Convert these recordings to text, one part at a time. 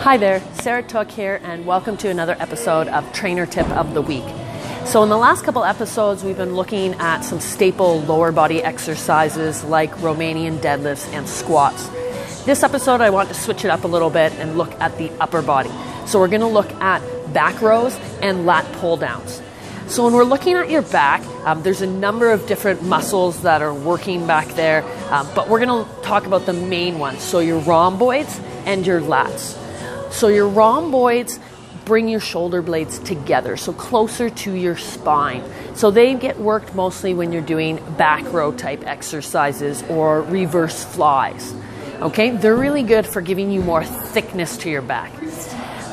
Hi there, Sarah Tooke here, and welcome to another episode of Trainer Tip of the Week. So in the last couple episodes, we've been looking at some staple lower body exercises like Romanian deadlifts and squats. This episode, I want to switch it up a little bit and look at the upper body. So we're going to look at back rows and lat pull downs. So when we're looking at your back, there's a number of different muscles that are working back there, but we're going to talk about the main ones. So your rhomboids and your lats. So your rhomboids bring your shoulder blades together, so closer to your spine. So they get worked mostly when you're doing back row type exercises or reverse flies. Okay, they're really good for giving you more thickness to your back.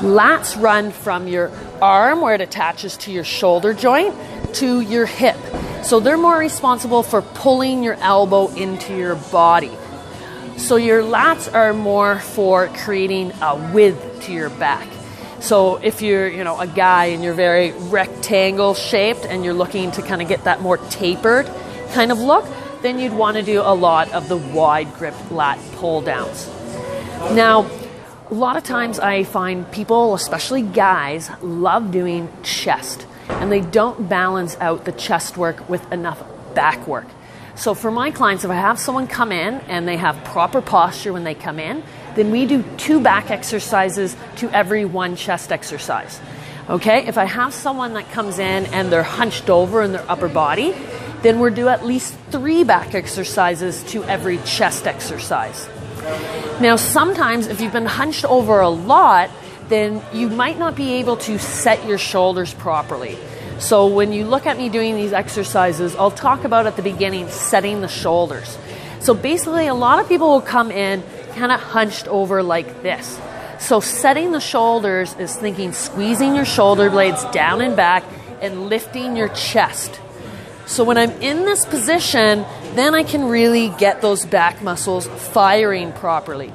Lats run from your arm where it attaches to your shoulder joint to your hip. So they're more responsible for pulling your elbow into your body. So your lats are more for creating a width to your back. So if you're, a guy and you're very rectangle shaped and you're looking to kind of get that more tapered kind of look, then you'd want to do a lot of the wide grip lat pull downs. Now, a lot of times I find people, especially guys, love doing chest, and they don't balance out the chest work with enough back work. So for my clients, if I have someone come in and they have proper posture when they come in, then we do 2 back exercises to every 1 chest exercise. Okay, if I have someone that comes in and they're hunched over in their upper body, then we'll do at least 3 back exercises to every chest exercise. Now, sometimes if you've been hunched over a lot, then you might not be able to set your shoulders properly. So when you look at me doing these exercises, I'll talk about at the beginning setting the shoulders. So basically, a lot of people will come in kind of hunched over like this. So setting the shoulders is thinking squeezing your shoulder blades down and back and lifting your chest. So when I'm in this position, then I can really get those back muscles firing properly.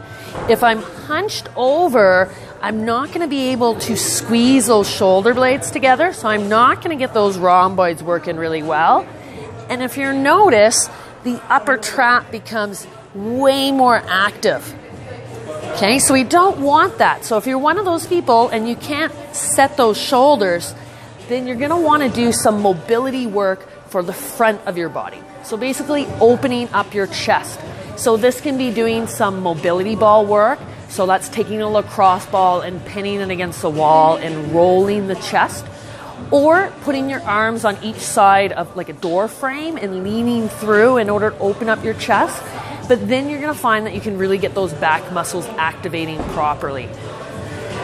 If I'm hunched over, I'm not going to be able to squeeze those shoulder blades together, so I'm not going to get those rhomboids working really well. And if you notice, the upper trap becomes way more active. Okay, so we don't want that. So if you're one of those people and you can't set those shoulders, then you're going to want to do some mobility work for the front of your body. So basically opening up your chest. So this can be doing some mobility ball work. So that's taking a lacrosse ball and pinning it against the wall and rolling the chest. Or putting your arms on each side of like a door frame and leaning through in order to open up your chest. But then you're going to find that you can really get those back muscles activating properly.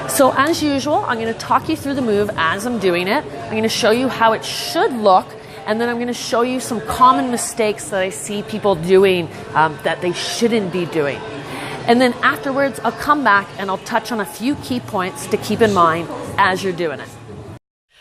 So as usual, I'm going to talk you through the move as I'm doing it. I'm going to show you how it should look. And then I'm going to show you some common mistakes that I see people doing that they shouldn't be doing. And then afterwards, I'll come back and I'll touch on a few key points to keep in mind as you're doing it.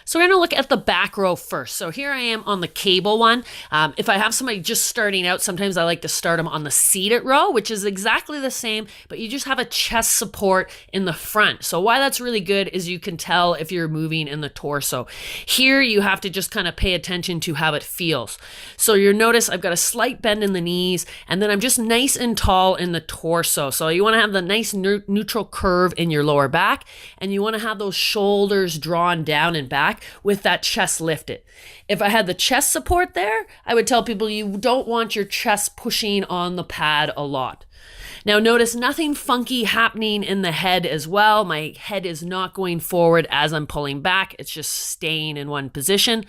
So we're going to look at the back row first. So here I am on the cable one. If I have somebody just starting out, sometimes I like to start them on the seated row, which is exactly the same, but you just have a chest support in the front. So why that's really good is you can tell if you're moving in the torso. Here you have to just kind of pay attention to how it feels. So you'll notice I've got a slight bend in the knees, and then I'm just nice and tall in the torso. So you want to have the nice neutral curve in your lower back, and you want to have those shoulders drawn down and back with that chest lifted. If I had the chest support there, I would tell people you don't want your chest pushing on the pad a lot. Now notice nothing funky happening in the head as well. My head is not going forward as I'm pulling back. It's just staying in one position.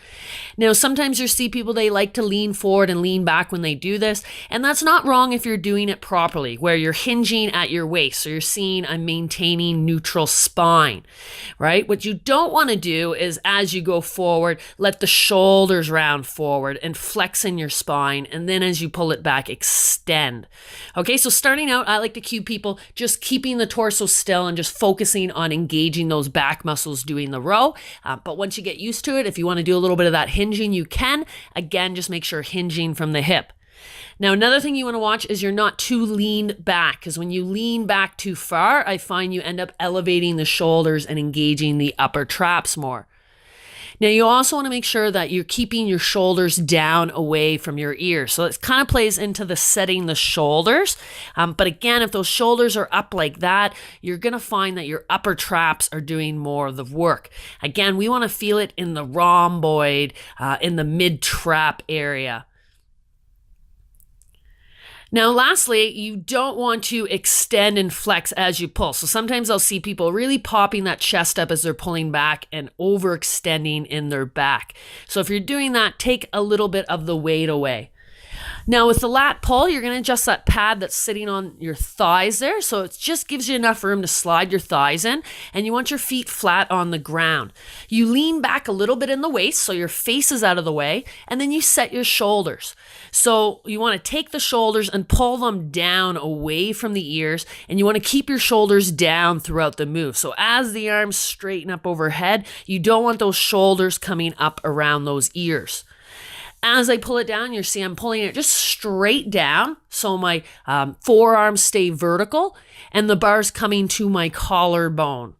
Now sometimes you see people, they like to lean forward and lean back when they do this. And that's not wrong if you're doing it properly, where you're hinging at your waist. So you're seeing I'm maintaining neutral spine, right? What you don't want to do is as you go forward, let the shoulders round forward and flex in your spine. And then as you pull it back, extend. Okay, so starting out, I like to cue people just keeping the torso still and just focusing on engaging those back muscles doing the row. But once you get used to it, if you want to do a little bit of that hinging, you can. Again, just make sure hinging from the hip. Now, another thing you want to watch is you're not too leaned back, because when you lean back too far, I find you end up elevating the shoulders and engaging the upper traps more. Now, you also want to make sure that you're keeping your shoulders down away from your ears. So it kind of plays into the setting the shoulders. But again, if those shoulders are up like that, you're going to find that your upper traps are doing more of the work. Again, we want to feel it in the rhomboid, in the mid-trap area. Now, lastly, you don't want to extend and flex as you pull. So sometimes I'll see people really popping that chest up as they're pulling back and overextending in their back. So if you're doing that, take a little bit of the weight away. Now with the lat pull, you're going to adjust that pad that's sitting on your thighs there. So it just gives you enough room to slide your thighs in, and you want your feet flat on the ground. You lean back a little bit in the waist so your face is out of the way, and then you set your shoulders. So you want to take the shoulders and pull them down away from the ears, and you want to keep your shoulders down throughout the move. So as the arms straighten up overhead, you don't want those shoulders coming up around those ears. As I pull it down, you see I'm pulling it just straight down, so my forearms stay vertical and the bar's coming to my collarbone.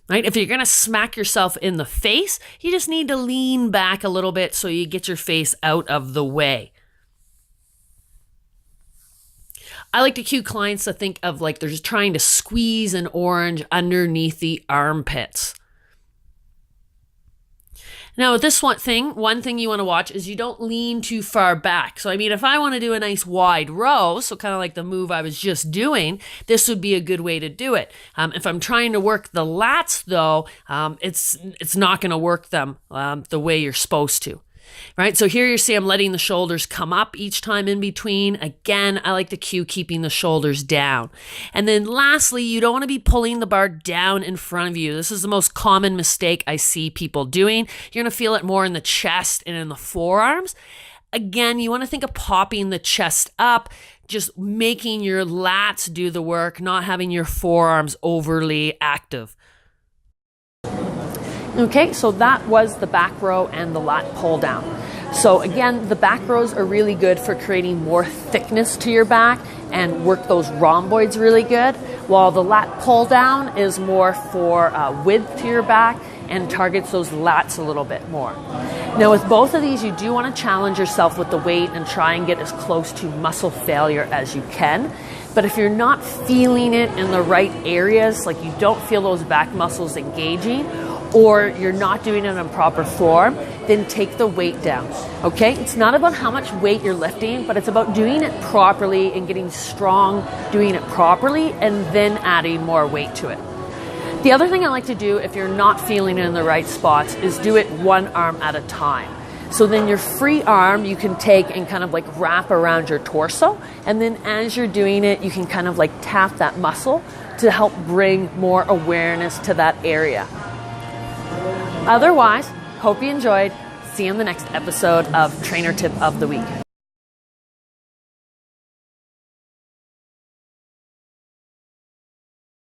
Right? If you're going to smack yourself in the face, you just need to lean back a little bit so you get your face out of the way. I like to cue clients to think of like they're just trying to squeeze an orange underneath the armpits. Now, with this one thing you want to watch is you don't lean too far back. So, I mean, if I want to do a nice wide row, so kind of like the move I was just doing, this would be a good way to do it. If I'm trying to work the lats, though, it's not going to work them the way you're supposed to. Right, so here you see I'm letting the shoulders come up each time in between. Again, I like to cue keeping the shoulders down. And then lastly, you don't want to be pulling the bar down in front of you. This is the most common mistake I see people doing. You're going to feel it more in the chest and in the forearms. Again, you want to think of popping the chest up, just making your lats do the work, not having your forearms overly active. Okay, so that was the back row and the lat pull down. So again, the back rows are really good for creating more thickness to your back and work those rhomboids really good, while the lat pull down is more for width to your back and targets those lats a little bit more. Now with both of these, you do want to challenge yourself with the weight and try and get as close to muscle failure as you can. But if you're not feeling it in the right areas, like you don't feel those back muscles engaging, or you're not doing it in proper form, then take the weight down, okay? It's not about how much weight you're lifting, but it's about doing it properly and getting strong, doing it properly, and then adding more weight to it. The other thing I like to do if you're not feeling it in the right spots is do it one arm at a time. So then your free arm you can take and kind of like wrap around your torso, and then as you're doing it, you can kind of like tap that muscle to help bring more awareness to that area. Otherwise, hope you enjoyed. See you in the next episode of Trainer Tip of the Week.